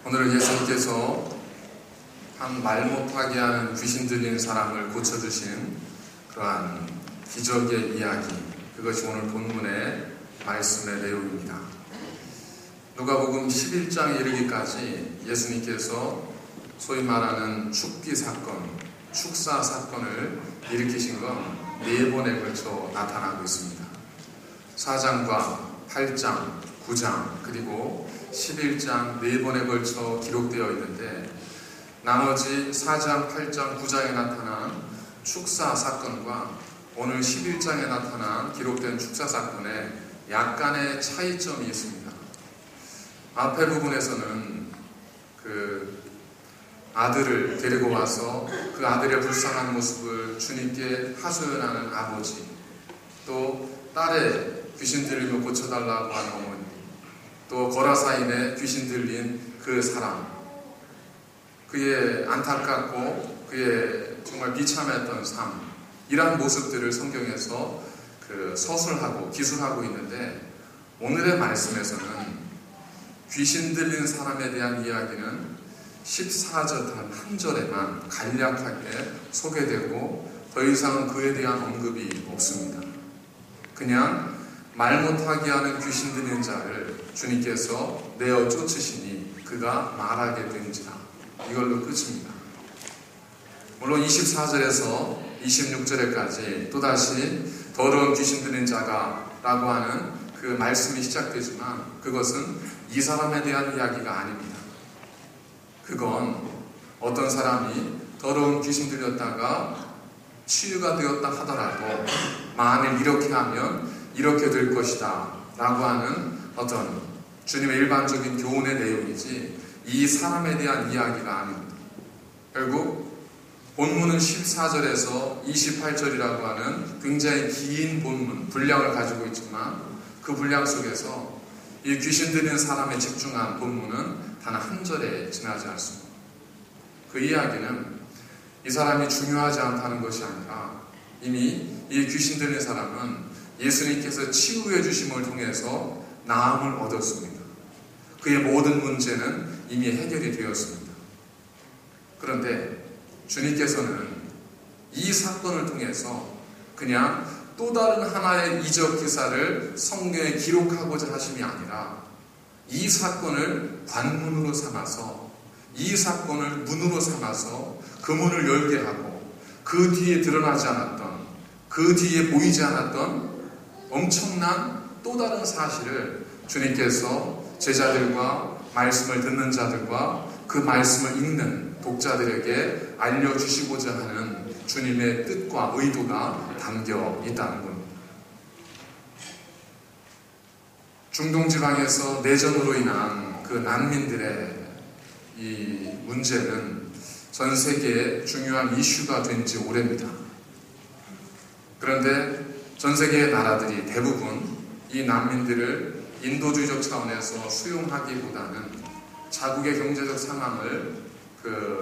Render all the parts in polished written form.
오늘은 예수님께서 한 말 못하게 하는 귀신 들린 사람을 고쳐주신 그러한 기적의 이야기, 그것이 오늘 본문의 말씀의 내용입니다. 누가복음 11장에 이르기까지 예수님께서 소위 말하는 축기 사건, 축사 사건을 일으키신 건 4번에 걸쳐 나타나고 있습니다. 4장과 8장, 9장, 그리고 11장 4번에 걸쳐 기록되어 있는데, 나머지 4장, 8장, 9장에 나타난 축사 사건과 오늘 11장에 나타난 기록된 축사 사건에 약간의 차이점이 있습니다. 앞에 부분에서는 그 아들을 데리고 와서 그 아들의 불쌍한 모습을 주님께 하소연하는 아버지, 또 딸의 귀신 들림을 고쳐달라고 하는 어머니, 또 거라사인에 귀신 들린 그 사람, 그의 안타깝고 그의 정말 비참했던 삶, 이러한 모습들을 성경에서 서술하고 기술하고 있는데, 오늘의 말씀에서는 귀신 들린 사람에 대한 이야기는 14절 단 한 절에만 간략하게 소개되고 더 이상은 그에 대한 언급이 없습니다. 그냥 말 못하게 하는 귀신 들린 자를 주님께서 내어 쫓으시니 그가 말하게 된지라, 이걸로 끝입니다. 물론 24절에서 26절에까지 또다시 더러운 귀신 들린 자가 라고 하는 그 말씀이 시작되지만, 그것은 이 사람에 대한 이야기가 아닙니다. 그건 어떤 사람이 더러운 귀신 들렸다가 치유가 되었다 하더라도 만일 이렇게 하면 이렇게 될 것이다 라고 하는 어떤 주님의 일반적인 교훈의 내용이지, 이 사람에 대한 이야기가 아닙니다. 결국 본문은 14절에서 28절이라고 하는 굉장히 긴 본문, 분량을 가지고 있지만, 그 분량 속에서 이 귀신 들린 사람에 집중한 본문은 단 한 절에 지나지 않습니다. 그 이야기는 이 사람이 중요하지 않다는 것이 아니라, 이미 이 귀신 들린 사람은 예수님께서 치유해 주심을 통해서 나음을 얻었습니다. 그의 모든 문제는 이미 해결이 되었습니다. 그런데 주님께서는 이 사건을 통해서 그냥 또 다른 하나의 이적 기사를 성경에 기록하고자 하심이 아니라, 이 사건을 관문으로 삼아서, 이 사건을 문으로 삼아서 그 문을 열게 하고, 그 뒤에 드러나지 않았던, 그 뒤에 보이지 않았던 엄청난 또 다른 사실을 주님께서 제자들과 말씀을 듣는 자들과 그 말씀을 읽는 독자들에게 알려주시고자 하는 주님의 뜻과 의도가 담겨 있다는 겁니다. 중동지방에서 내전으로 인한 그 난민들의 이 문제는 전 세계의 중요한 이슈가 된 지 오래입니다. 그런데 전 세계의 나라들이 대부분 이 난민들을 인도주의적 차원에서 수용하기보다는 자국의 경제적 상황을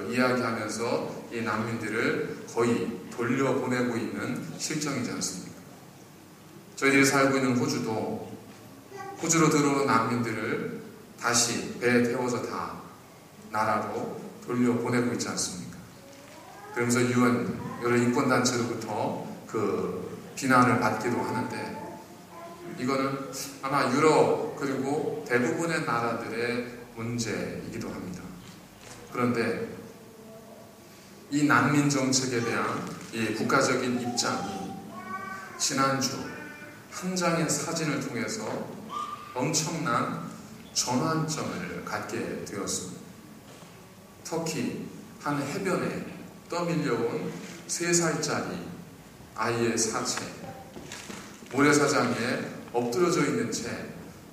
이야기하면서 이 난민들을 거의 돌려보내고 있는 실정이지 않습니까? 저희들이 살고 있는 호주로 들어오는 난민들을 다시 배에 태워서 다 나라로 돌려보내고 있지 않습니까? 그러면서 UN, 여러 인권단체로부터 비난을 받기도 하는데, 이거는 아마 유럽 그리고 대부분의 나라들의 문제이기도 합니다. 그런데 이 난민 정책에 대한 이 국가적인 입장이 지난주 한 장의 사진을 통해서 엄청난 전환점을 갖게 되었습니다. 터키 한 해변에 떠밀려온 3살짜리 아이의 사체, 모래사장에 엎드려져 있는 채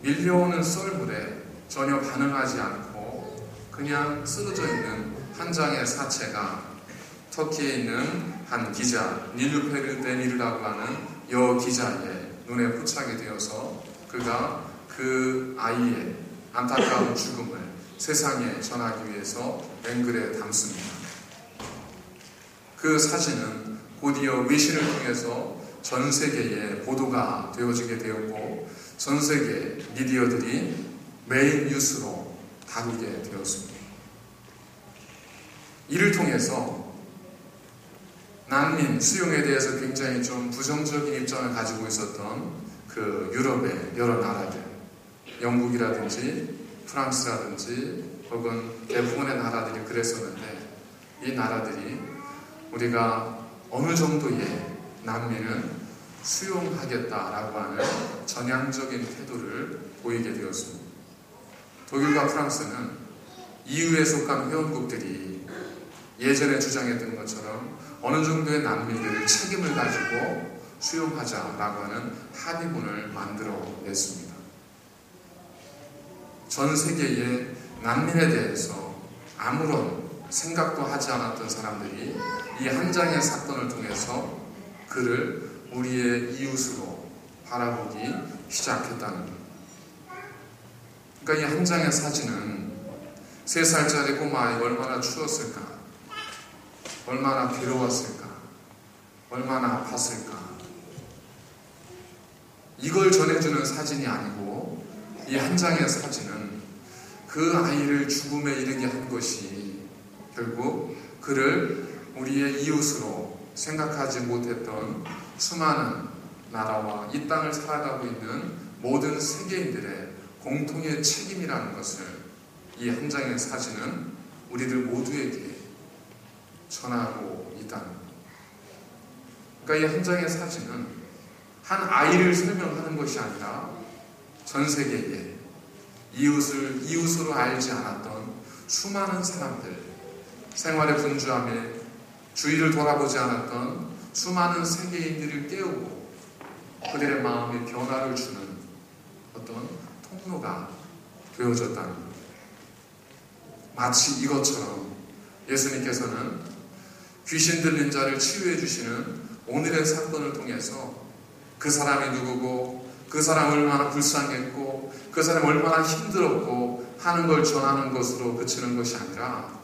밀려오는 썰물에 전혀 반응하지 않고 그냥 쓰러져 있는 한 장의 사체가 터키에 있는 한 기자, 닐루페르 데미르라고 하는 여기자의 눈에 포착이 되어서 그가 그 아이의 안타까운 죽음을 세상에 전하기 위해서 앵글에 담습니다. 그 사진은 곧이어 외신을 통해서 전 세계에 보도가 되어지게 되었고, 전 세계 미디어들이 메인 뉴스로 다루게 되었습니다. 이를 통해서 난민 수용에 대해서 굉장히 좀 부정적인 입장을 가지고 있었던 그 유럽의 여러 나라들, 영국이라든지 프랑스라든지 혹은 대부분의 나라들이 그랬었는데, 이 나라들이 우리가 어느 정도의 난민은 수용하겠다라고 하는 전향적인 태도를 보이게 되었습니다. 독일과 프랑스는 EU에 속한 회원국들이 예전에 주장했던 것처럼 어느 정도의 난민들을 책임을 가지고 수용하자라고 하는 합의문을 만들어냈습니다. 전 세계의 난민에 대해서 아무런 생각도 하지 않았던 사람들이 이 한 장의 사건을 통해서 그를 우리의 이웃으로 바라보기 시작했다는 것. 그러니까 이 한 장의 사진은 3살짜리 꼬마아이가 얼마나 추웠을까, 얼마나 괴로웠을까, 얼마나 아팠을까, 이걸 전해주는 사진이 아니고, 이 한 장의 사진은 그 아이를 죽음에 이르게 한 것이 결국 그를 우리의 이웃으로 생각하지 못했던 수많은 나라와 이 땅을 살아가고 있는 모든 세계인들의 공통의 책임이라는 것을 이 한 장의 사진은 우리들 모두에게 전하고 있다는 것. 그러니까 이 한 장의 사진은 한 아이를 설명하는 것이 아니라 전 세계에 이웃을 이웃으로 알지 않았던 수많은 사람들, 생활에 분주함에 주위를 돌아보지 않았던 수많은 세계인들을 깨우고 그들의 마음에 변화를 주는 어떤 통로가 되어졌다는 것. 마치 이것처럼 예수님께서는 귀신 들린 자를 치유해 주시는 오늘의 사건을 통해서 그 사람이 누구고, 그 사람이 얼마나 불쌍했고, 그 사람이 얼마나 힘들었고 하는 걸 전하는 것으로 그치는 것이 아니라,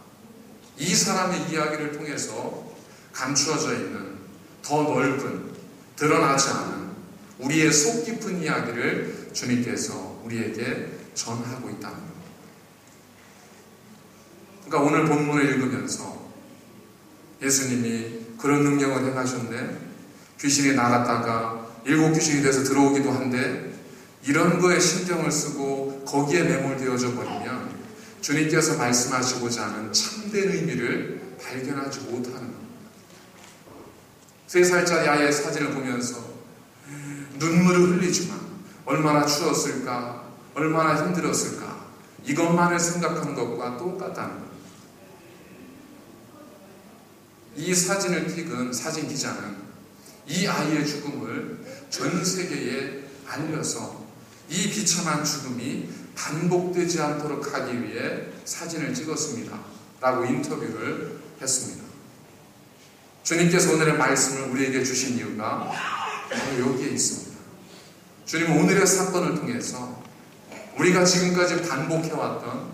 이 사람의 이야기를 통해서 감추어져 있는 더 넓은, 드러나지 않은 우리의 속 깊은 이야기를 주님께서 우리에게 전하고 있다는 것. 그러니까 오늘 본문을 읽으면서 예수님이 그런 능력을 행하셨네, 귀신이 나갔다가 7 귀신이 돼서 들어오기도 한데, 이런 거에 신경을 쓰고 거기에 매몰되어져 버리면 주님께서 말씀하시고자 하는 참된 의미를 발견하지 못하는 겁니다. 3살짜리 아이의 사진을 보면서 눈물을 흘리지만 얼마나 추웠을까, 얼마나 힘들었을까, 이것만을 생각하는 것과 똑같다는 겁니다. 이 사진을 찍은 사진 기자는 이 아이의 죽음을 전 세계에 알려서 이 비참한 죽음이 반복되지 않도록 하기 위해 사진을 찍었습니다 라고 인터뷰를 했습니다. 주님께서 오늘의 말씀을 우리에게 주신 이유가 바로 여기에 있습니다. 주님은 오늘의 사건을 통해서 우리가 지금까지 반복해왔던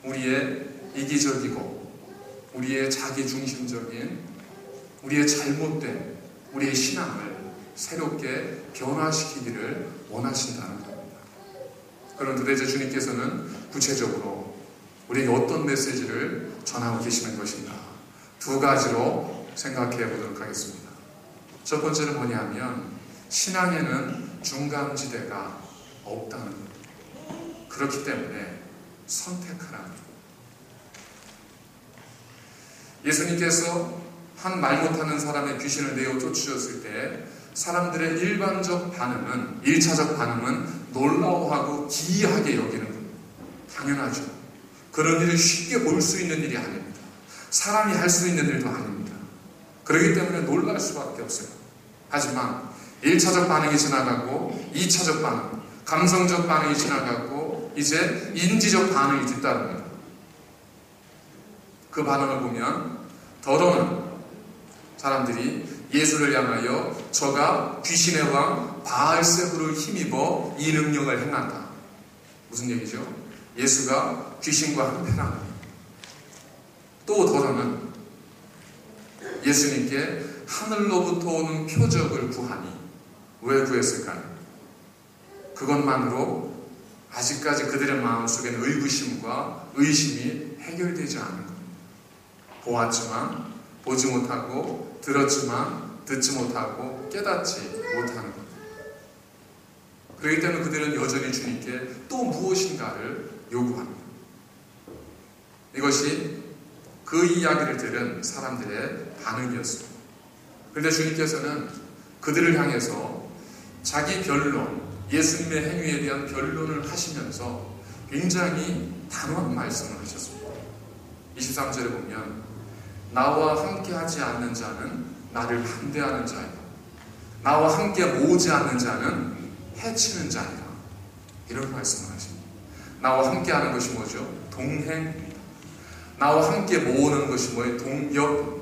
우리의 이기적이고 우리의 자기중심적인, 우리의 잘못된 우리의 신앙을 새롭게 변화시키기를 원하신다는 겁니다. 그럼 도대체 주님께서는 구체적으로 우리에게 어떤 메시지를 전하고 계시는 것인가? 2 가지로 생각해 보도록 하겠습니다. 첫 번째는 뭐냐면, 신앙에는 중간지대가 없다는 겁니다. 그렇기 때문에 선택하라는 겁니다. 예수님께서 한 말 못하는 사람의 귀신을 내어 쫓으셨을 때 사람들의 일반적 반응은, 1차적 반응은 놀라워하고 기이하게 여기는 겁니다. 당연하죠. 그런 일을 쉽게 볼 수 있는 일이 아닙니다. 사람이 할 수 있는 일도 아닙니다. 그렇기 때문에 놀랄 수밖에 없어요. 하지만 1차적 반응이 지나가고 2차적 반응, 감성적 반응이 지나가고 이제 인지적 반응이 뒤따릅니다. 그 반응을 보면 더러는 사람들이 예수를 향하여 저가 귀신의 왕 바알세부를 힘입어 이 능력을 행한다. 무슨 얘기죠? 예수가 귀신과 한패라는 겁니다. 또 더러는 예수님께 하늘로부터 오는 표적을 구하니 왜 구했을까요? 그것만으로 아직까지 그들의 마음속에는 의구심과 의심이 해결되지 않은 겁니다. 보았지만 보지 못하고, 들었지만 듣지 못하고, 깨닫지 못하는 겁니다. 그렇기 때문에 그들은 여전히 주님께 또 무엇인가를 요구합니다. 이것이 그 이야기를 들은 사람들의 반응이었습니다. 그런데 주님께서는 그들을 향해서 자기 변론, 예수님의 행위에 대한 변론을 하시면서 굉장히 단호한 말씀을 하셨습니다. 23절에 보면 나와 함께 하지 않는 자는 나를 반대하는 자이다. 나와 함께 모으지 않는 자는 해치는 자이다. 이렇게 말씀을 하십니다. 나와 함께 하는 것이 뭐죠? 동행입니다. 나와 함께 모으는 것이 뭐예요? 동역입니다.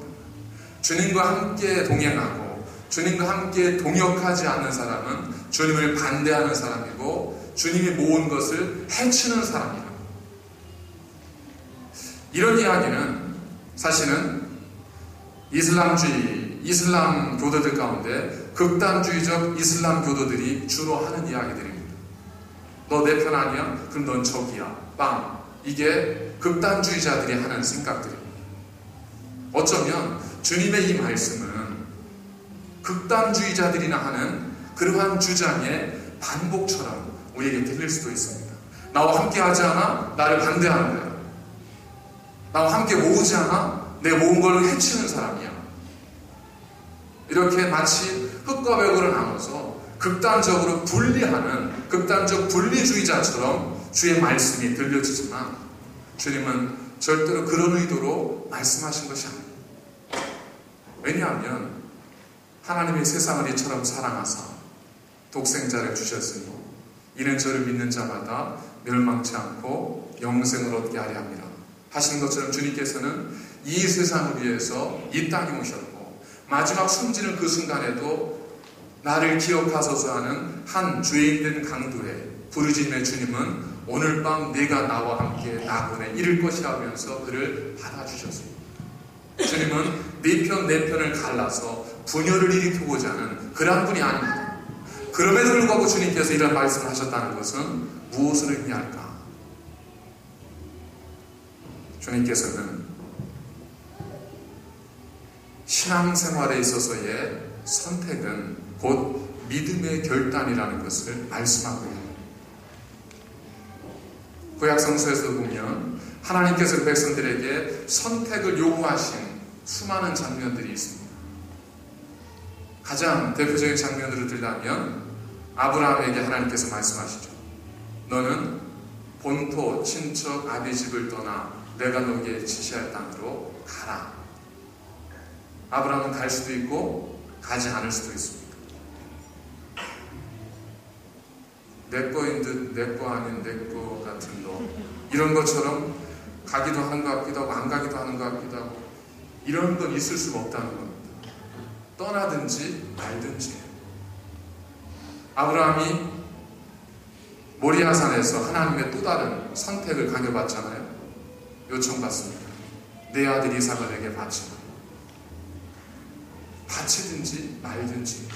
주님과 함께 동행하고 주님과 함께 동역하지 않는 사람은 주님을 반대하는 사람이고 주님이 모은 것을 해치는 사람이다. 이런 이야기는 사실은 이슬람 교도들 가운데 극단주의적 이슬람 교도들이 주로 하는 이야기들입니다. 너 내 편 아니야? 그럼 넌 적이야. 빵. 이게 극단주의자들이 하는 생각들입니다. 어쩌면 주님의 이 말씀은 극단주의자들이나 하는 그러한 주장의 반복처럼 우리에게 들릴 수도 있습니다. 나와 함께 하지 않아? 나를 반대하는 거야. 나와 함께 모으지 않아? 내 모은 걸 해치는 사람이야. 이렇게 마치 흙과 벽으로 나눠서 극단적으로 분리하는 극단적 분리주의자처럼 주의 말씀이 들려지지만 주님은 절대로 그런 의도로 말씀하신 것이 아닙니다. 왜냐하면 하나님이 세상을 이처럼 사랑하사 독생자를 주셨으니 이는 저를 믿는 자마다 멸망치 않고 영생을 얻게 하려 함이라 하시는 것처럼 주님께서는 이 세상을 위해서 이 땅에 오셨고 마지막 숨지는 그 순간에도 나를 기억하소서 하는 한 죄인된 강도의 부르짖음의 주님은 오늘 밤 네가 나와 함께 나군에 이를 것이라 하면서 그를 받아주셨습니다. 주님은 네 편 내 편을 갈라서 분열을 일으키고자 하는 그런 분이 아닙니다. 그럼에도 불구하고 주님께서 이런 말씀을 하셨다는 것은 무엇을 의미할까? 주님께서는 신앙생활에 있어서의 선택은 곧 믿음의 결단이라는 것을 말씀하고 있습니다. 구약성서에서 보면 하나님께서 백성들에게 선택을 요구하신 수많은 장면들이 있습니다. 가장 대표적인 장면으로 들자면 아브라함에게 하나님께서 말씀하시죠. 너는 본토 친척 아비 집을 떠나 내가 너에게 지시할 땅으로 가라. 아브라함은 갈 수도 있고 가지 않을 수도 있습니다. 내 거인 듯 내 거 아닌 내 거 같은 너 이런 것처럼 가기도 하는 것 같기도 하고 안 가기도 하는 것 같기도 하고 이런 건 있을 수가 없다는 겁니다. 떠나든지 말든지. 아브라함이 모리아산에서 하나님의 또 다른 선택을 강요받잖아요. 요청받습니다. 내 아들 이삭을 내게 바치라. 바치든지 말든지.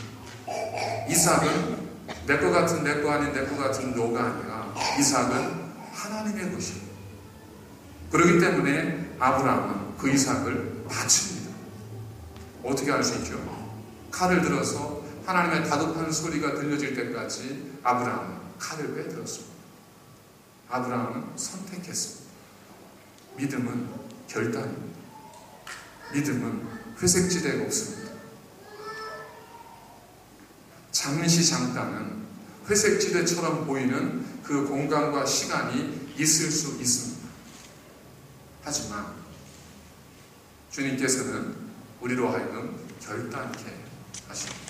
이삭은 내 거 같은 내 거 아닌 내 거 같은 너가 아니라 이삭은 하나님의 것이에요. 그렇기 때문에 아브라함은 그 이삭을 바칩니다. 어떻게 할 수 있죠? 칼을 들어서 하나님의 다독하는 소리가 들려질 때까지 아브라함은 칼을 빼들었습니다. 아브라함은 선택했습니다. 믿음은 결단입니다. 믿음은 회색지대가 없습니다. 잠시 잠깐은 회색지대처럼 보이는 그 공간과 시간이 있을 수 있습니다. 하지만 주님께서는 우리로 하여금 결단케 하십니다.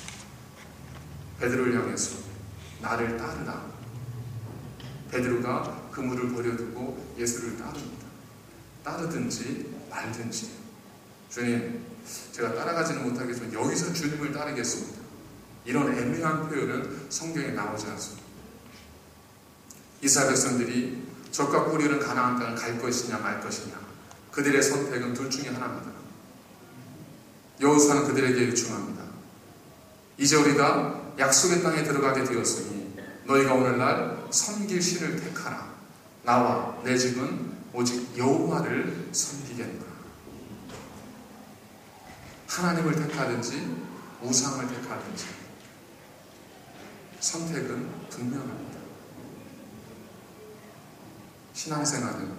베드로를 향해서 나를 따르라. 베드로가 그물을 버려두고 예수를 따릅니다. 따르든지 말든지. 주님, 제가 따라가지는 못하겠지만 여기서 주님을 따르겠습니다. 이런 애매한 표현은 성경에 나오지 않습니다. 이스라엘 백성들이 적과 꿀이는 가나안 땅을 갈 것이냐 말 것이냐. 그들의 선택은 둘 중에 하나입니다. 여호수아는 그들에게 요청합니다. 이제 우리가 약속의 땅에 들어가게 되었으니 너희가 오늘날 섬길 신을 택하라. 나와 내 집은 오직 여호와를 섬기겠노라. 하나님을 택하든지 우상을 택하든지 선택은 분명합니다. 신앙생활은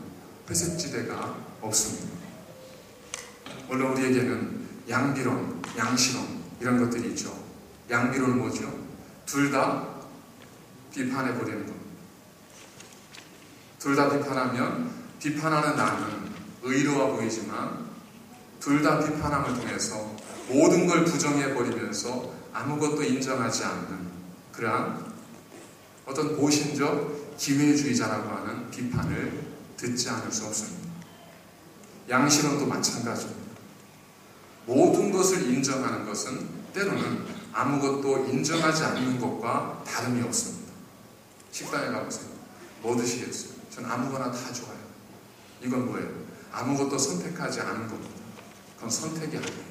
회색지대가 없습니다. 물론 우리에게는 양비론, 양심론 이런 것들이 있죠. 양비론은 뭐죠? 둘 다 비판해버리는 겁니다. 둘 다 비판하면 비판하는 나는 의로워 보이지만 둘 다 비판함을 통해서 모든 걸 부정해버리면서 아무것도 인정하지 않는 그러한 어떤 보신적 기회주의자라고 하는 비판을 듣지 않을 수 없습니다. 양심론도 마찬가지입니다. 모든 것을 인정하는 것은 때로는 아무것도 인정하지 않는 것과 다름이 없습니다. 식당에 가보세요. 뭐 드시겠어요? 전 아무거나 다 좋아요. 이건 뭐예요? 아무것도 선택하지 않은 겁니다. 그건 선택이 아니에요.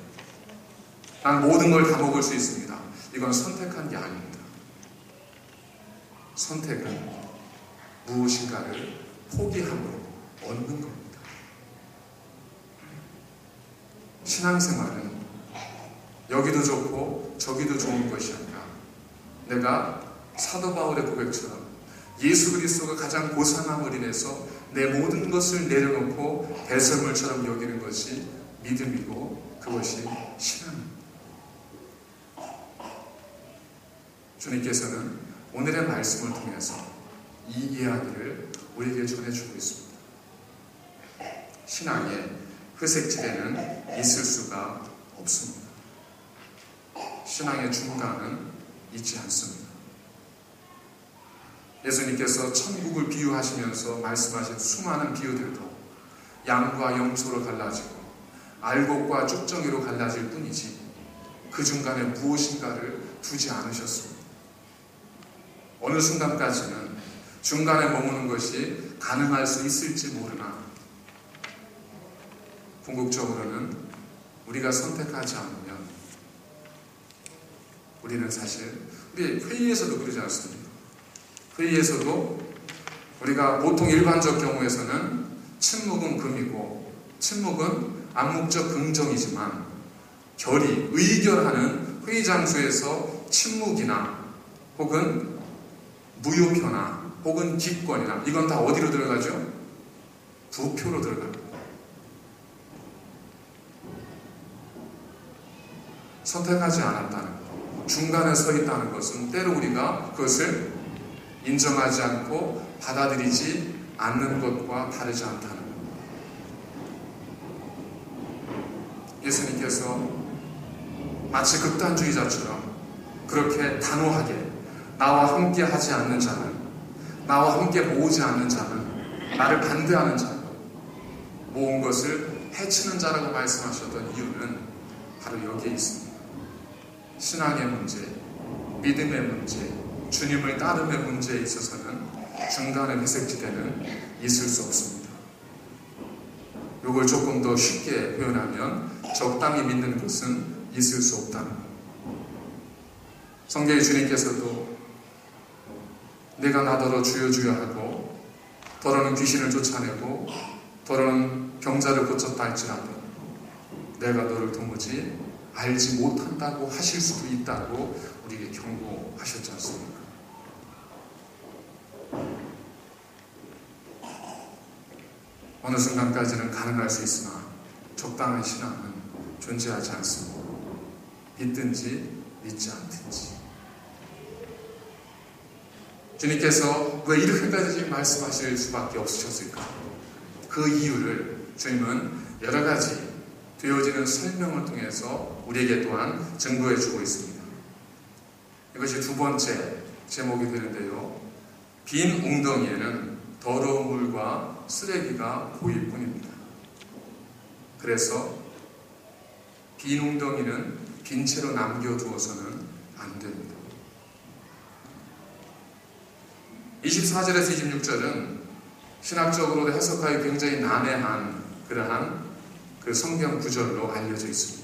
난 모든 걸 다 먹을 수 있습니다. 이건 선택한 게 아닙니다. 선택은 무엇인가를 포기함으로 얻는 겁니다. 신앙생활은 여기도 좋고 저기도 좋은 것이 아니라 내가 사도 바울의 고백처럼 예수 그리스도가 가장 고상함을 인해서 내 모든 것을 내려놓고 배설물처럼 여기는 것이 믿음이고 그것이 신앙입니다. 주님께서는 오늘의 말씀을 통해서 이 이야기를 우리에게 전해주고 있습니다. 신앙에 회색지대는 있을 수가 없습니다. 신앙의 중간은 있지 않습니다. 예수님께서 천국을 비유하시면서 말씀하신 수많은 비유들도 양과 염소로 갈라지고 알곡과 쭉정이로 갈라질 뿐이지 그 중간에 무엇인가를 두지 않으셨습니다. 어느 순간까지는 중간에 머무는 것이 가능할 수 있을지 모르나 궁극적으로는 우리가 선택하지 않으면 우리는 사실 우리 회의에서도 그러지 않습니까? 회의에서도 우리가 보통 일반적 경우에서는 침묵은 금이고 침묵은 암묵적 긍정이지만 결의, 의결하는 회의 장소에서 침묵이나 혹은 무효표나 혹은 기권이나 이건 다 어디로 들어가죠? 부표로 들어갑니다. 선택하지 않았다는 것, 중간에 서 있다는 것은 때로 우리가 그것을 인정하지 않고 받아들이지 않는 것과 다르지 않다는 것. 예수님께서 마치 극단주의자처럼 그렇게 단호하게 나와 함께 하지 않는 자는, 나와 함께 모으지 않는 자는, 나를 반대하는 자는, 모은 것을 해치는 자라고 말씀하셨던 이유는 바로 여기에 있습니다. 신앙의 문제, 믿음의 문제, 주님을 따름의 문제에 있어서는 중간의 회색지대는 있을 수 없습니다. 이걸 조금 더 쉽게 표현하면 적당히 믿는 것은 있을 수 없다는 것. 성경의 주님께서도 내가 나더러 주여 주여 하고 더러는 귀신을 쫓아내고 더러는 병자를 고쳤다 할지라도 내가 너를 도무지 알지 못한다고 하실 수도 있다고 우리에게 경고하셨지 않습니까? 어느 순간까지는 가능할 수 있으나 적당한 신앙은 존재하지 않습니다. 믿든지 믿지 않든지. 주님께서 왜 이렇게까지 말씀하실 수밖에 없으셨을까? 그 이유를 주님은 여러 가지 되어지는 설명을 통해서 우리에게 또한 증거해 주고 있습니다. 이것이 두 번째 제목이 되는데요. 빈 웅덩이에는 더러운 물과 쓰레기가 보일 뿐입니다. 그래서 빈 웅덩이는 빈 채로 남겨두어서는 안 됩니다. 24절에서 26절은 신학적으로 해석하기 굉장히 난해한 그러한 그 성경 구절로 알려져 있습니다.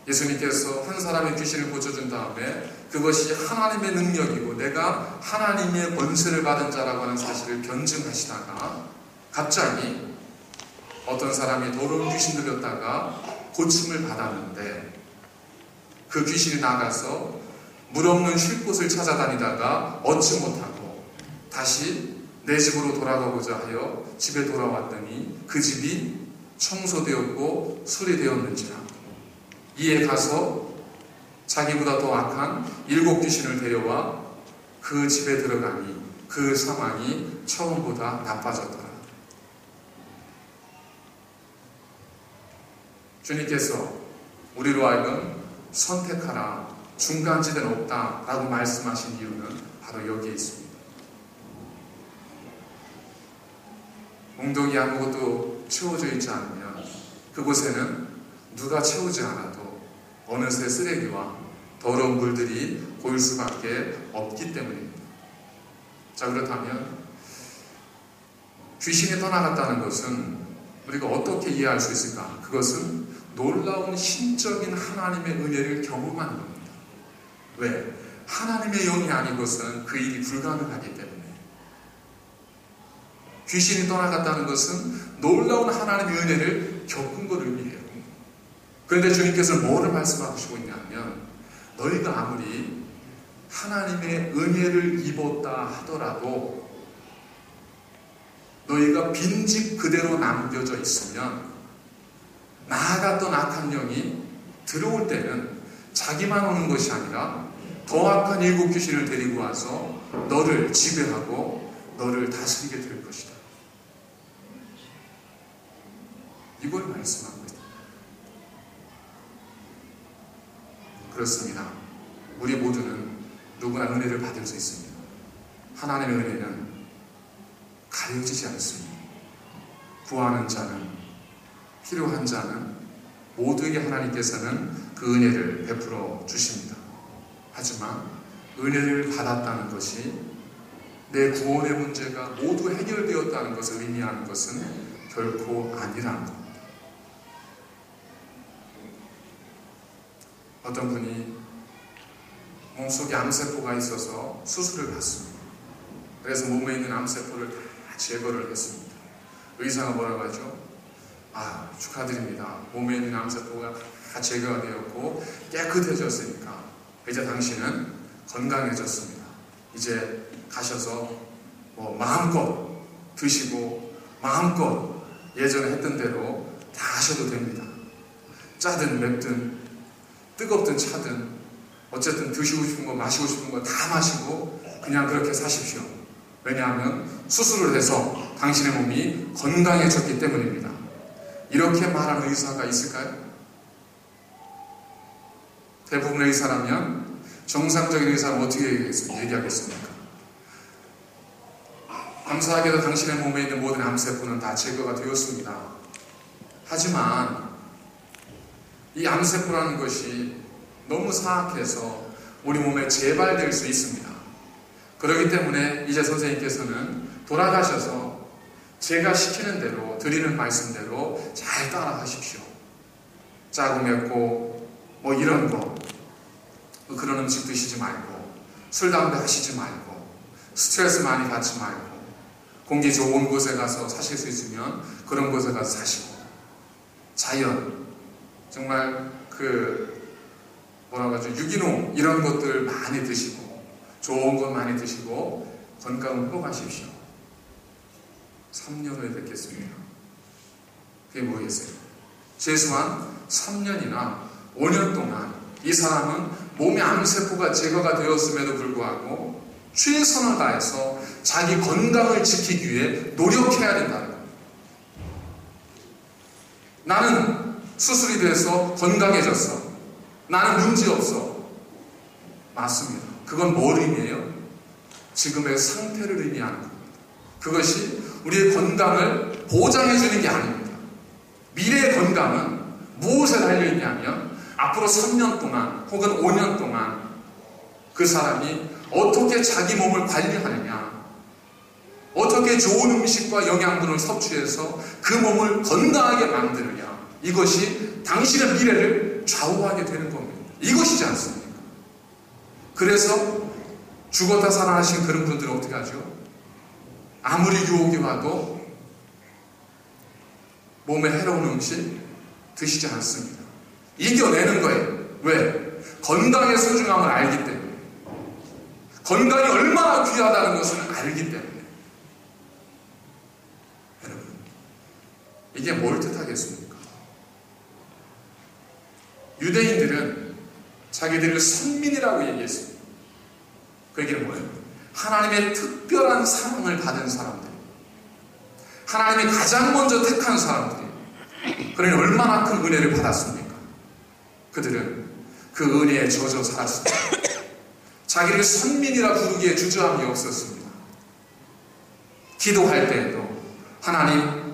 예수님께서 한 사람의 귀신을 고쳐준 다음에 그것이 하나님의 능력이고 내가 하나님의 권세를 받은 자라고 하는 사실을 변증하시다가 갑자기 어떤 사람이 더러운 귀신 들렸다가 고침을 받았는데 그 귀신이 나가서 물 없는 쉴 곳을 찾아다니다가 얻지 못하고 다시 내 집으로 돌아가고자 하여 집에 돌아왔더니 그 집이 청소되었고 수리되었는지라. 이에 가서 자기보다 더 악한 7 귀신을 데려와 그 집에 들어가니 그 상황이 처음보다 나빠졌더라. 주님께서 우리로 하여금 선택하라, 중간지대는 없다 라고 말씀하신 이유는 바로 여기에 있습니다. 웅덩이 아무것도 채워져 있지 않으면 그곳에는 누가 채우지 않아도 어느새 쓰레기와 더러운 물들이 고일 수밖에 없기 때문입니다. 자, 그렇다면 귀신이 떠나갔다는 것은 우리가 어떻게 이해할 수 있을까? 그것은 놀라운 신적인 하나님의 은혜를 경험하는 겁니다. 왜? 하나님의 영이 아니고서는 그 일이 불가능하기 때문에. 귀신이 떠나갔다는 것은 놀라운 하나님의 은혜를 겪은 걸 의미해요. 그런데 주님께서는 뭐를 말씀하시고 있냐면 너희가 아무리 하나님의 은혜를 입었다 하더라도 너희가 빈집 그대로 남겨져 있으면 나아갔던 악한 영이 들어올 때는 자기만 오는 것이 아니라 더 악한 7 귀신을 데리고 와서 너를 지배하고 너를 다스리게 될 것이다. 이걸 말씀한 거예요. 그렇습니다. 우리 모두는 누구나 은혜를 받을 수 있습니다. 하나님의 은혜는 가려지지 않습니다. 구하는 자는, 필요한 자는 모두에게 하나님께서는 그 은혜를 베풀어 주십니다. 하지만 은혜를 받았다는 것이 내 구원의 문제가 모두 해결되었다는 것을 의미하는 것은 결코 아니라는 겁니다. 어떤 분이 몸속에 암세포가 있어서 수술을 받습니다. 그래서 몸에 있는 암세포를 다 제거를 했습니다. 의사가 뭐라고 하죠? 아, 축하드립니다. 몸에 있는 암세포가 다 제거가 되었고 깨끗해졌으니까 이제 당신은 건강해졌습니다. 이제 가셔서 마음껏 드시고 마음껏 예전에 했던 대로 다 하셔도 됩니다. 짜든 맵든 뜨겁든 차든 어쨌든 드시고 싶은 거 마시고 싶은 거 다 마시고 그냥 그렇게 사십시오. 왜냐하면 수술을 해서 당신의 몸이 건강해졌기 때문입니다. 이렇게 말하는 의사가 있을까요? 대부분의 의사라면 정상적인 의사는 어떻게 얘기하겠습니까? 감사하게도 당신의 몸에 있는 모든 암세포는 다 제거가 되었습니다. 하지만 이 암세포라는 것이 너무 사악해서 우리 몸에 재발될 수 있습니다. 그렇기 때문에 이제 선생님께서는 돌아가셔서 제가 시키는 대로 드리는 말씀대로 잘 따라 하십시오. 짜고 맵고 이런 거 그런 음식 드시지 말고 술 담배 하시지 말고 스트레스 많이 받지 말고 공기 좋은 곳에 가서 사실 수 있으면 그런 곳에 가서 사시고 자연 정말 유기농 이런 것들 많이 드시고 좋은 것 많이 드시고 건강을 회복하십시오. 3년 후에 뵙겠습니다. 그게 뭐겠어요? 최소한 3년이나 5년 동안 이 사람은 몸의 암세포가 제거가 되었음에도 불구하고 최선을 다해서 자기 건강을 지키기 위해 노력해야 된다는 겁니다. 나는 수술이 돼서 건강해졌어. 나는 문제없어. 맞습니다. 그건 뭘 의미해요? 지금의 상태를 의미하는 겁니다. 그것이 우리의 건강을 보장해주는 게 아닙니다. 미래의 건강은 무엇에 달려있냐면 앞으로 3년 동안 혹은 5년 동안 그 사람이 어떻게 자기 몸을 관리하느냐, 어떻게 좋은 음식과 영양분을 섭취해서 그 몸을 건강하게 만드느냐, 이것이 당신의 미래를 우리를 좌우하게 되는 겁니다. 이것이지 않습니까? 그래서 죽었다 살아나신 그런 분들은 어떻게 하죠? 아무리 유혹이 와도 몸에 해로운 음식 드시지 않습니다. 이겨내는 거예요. 왜? 건강의 소중함을 알기 때문에. 건강이 얼마나 귀하다는 것을 알기 때문에. 여러분, 이게 뭘 뜻하겠습니까? 유대인들은 자기들을 선민이라고 얘기했습니다. 그 얘기는 뭐예요? 하나님의 특별한 사랑을 받은 사람들, 하나님이 가장 먼저 택한 사람들이, 그러니 얼마나 큰 은혜를 받았습니까? 그들은 그 은혜에 젖어 살았습니다. 자기를 선민이라 부르기에 주저함이 없었습니다. 기도할 때에도 하나님,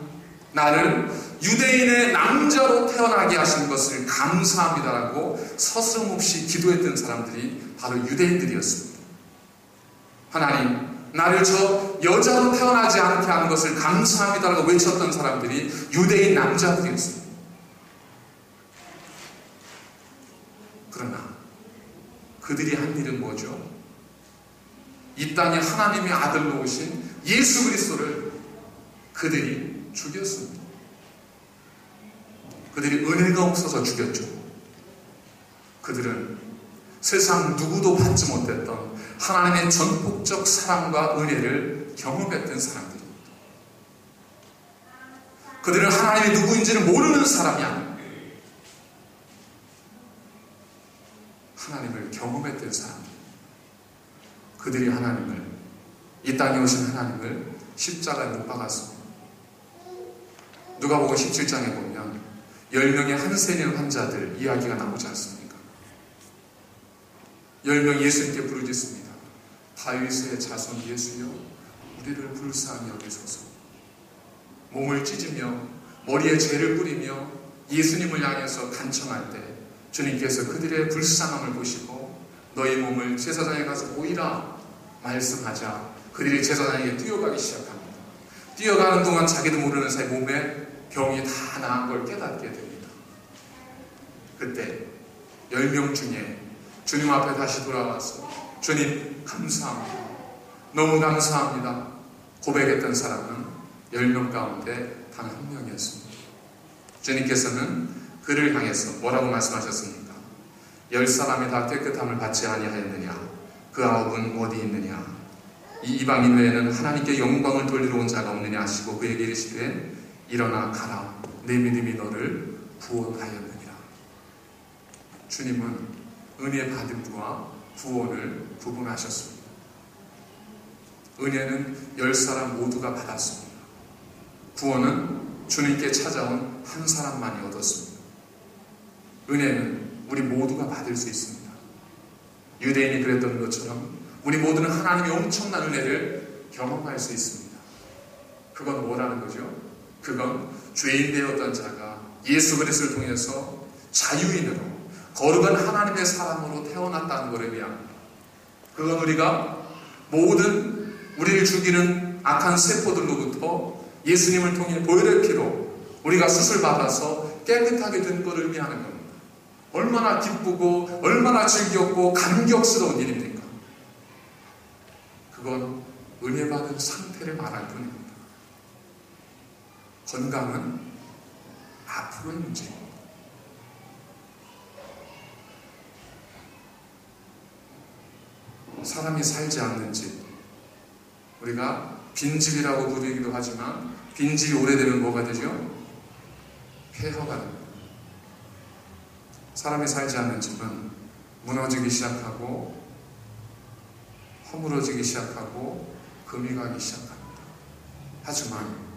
나를 유대인의 남자로 태어나게 하신 것을 감사합니다라고 서슴없이 기도했던 사람들이 바로 유대인들이었습니다. 하나님, 나를 저 여자로 태어나지 않게 하는 것을 감사합니다라고 외쳤던 사람들이 유대인 남자들이었습니다. 그러나 그들이 한 일은 뭐죠? 이 땅에 하나님의 아들로 오신 예수 그리스도를 그들이 죽였습니다. 그들이 은혜가 없어서 죽였죠. 그들은 세상 누구도 받지 못했던 하나님의 전폭적 사랑과 은혜를 경험했던 사람들입니다. 그들은 하나님이 누구인지를 모르는 사람이 아닙니다. 하나님을 경험했던 사람들. 그들이 하나님을, 이 땅에 오신 하나님을 십자가에 못 박았습니다. 누가복음 17장에 보면 10명의 한센인 환자들 이야기가 나오지 않습니까? 10명 예수님께 부르짖습니다. 다윗의 자손 예수여, 우리를 불쌍히 여기소서. 몸을 찢으며 머리에 죄를 뿌리며 예수님을 향해서 간청할 때 주님께서 그들의 불쌍함을 보시고 너희 몸을 제사장에 가서 보이라 말씀하자 그들이 제사장에게 뛰어가기 시작합니다. 뛰어가는 동안 자기도 모르는 사이 몸에 병이 다 나은 걸 깨닫게 됩니다. 그때 10명 중에 주님 앞에 다시 돌아와서 주님 감사합니다. 너무 감사합니다. 고백했던 사람은 10명 가운데 단 한 명이었습니다. 주님께서는 그를 향해서 뭐라고 말씀하셨습니까? 10사람이 다 깨끗함을 받지 아니하였느냐? 그 9은 어디 있느냐? 이 이방인 외에는 하나님께 영광을 돌리러 온 자가 없느냐 하시고 그에게 이르시되 일어나 가라. 내 믿음이 너를 구원하였느니라. 주님은 은혜 받음과 구원을 구분하셨습니다. 은혜는 10사람 모두가 받았습니다. 구원은 주님께 찾아온 한 사람만이 얻었습니다. 은혜는 우리 모두가 받을 수 있습니다. 유대인이 그랬던 것처럼 우리 모두는 하나님의 엄청난 은혜를 경험할 수 있습니다. 그건 뭐라는 거죠? 그건 죄인 되었던 자가 예수 그리스도를 통해서 자유인으로 거룩한 하나님의 사람으로 태어났다는 것을 의미합니다. 그건 우리가 모든 우리를 죽이는 악한 세포들로부터 예수님을 통해 보혈의 피로 우리가 수술받아서 깨끗하게 된 것을 의미하는 겁니다. 얼마나 기쁘고 얼마나 즐겁고 감격스러운 일입니까? 그건 은혜 받은 상태를 말할 뿐입니다. 건강은 앞으로의 문제입니다. 사람이 살지 않는 집, 우리가 빈집이라고 부르기도 하지만 빈집이 오래되면 뭐가 되죠? 폐허가 됩니다. 사람이 살지 않는 집은 무너지기 시작하고 허물어지기 시작하고 금이 가기 시작합니다. 하지만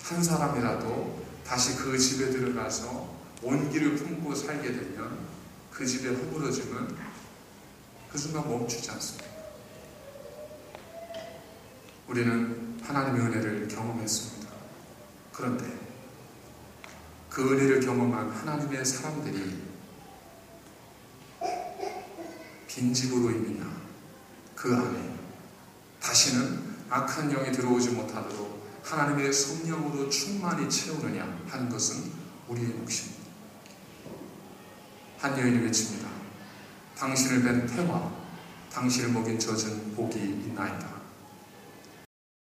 한 사람이라도 다시 그 집에 들어가서 온기를 품고 살게 되면 그 집의 허물어짐은 그 순간 멈추지 않습니다. 우리는 하나님의 은혜를 경험했습니다. 그런데 그 은혜를 경험한 하나님의 사람들이 빈집으로 있느냐, 그 안에 다시는 악한 영이 들어오지 못하도록 하나님의 성령으로 충만히 채우느냐 하는 것은 우리의 몫입니다. 한 여인이 외칩니다. 당신을 뵌 태와 당신을 먹인 젖은 복이 있나이다.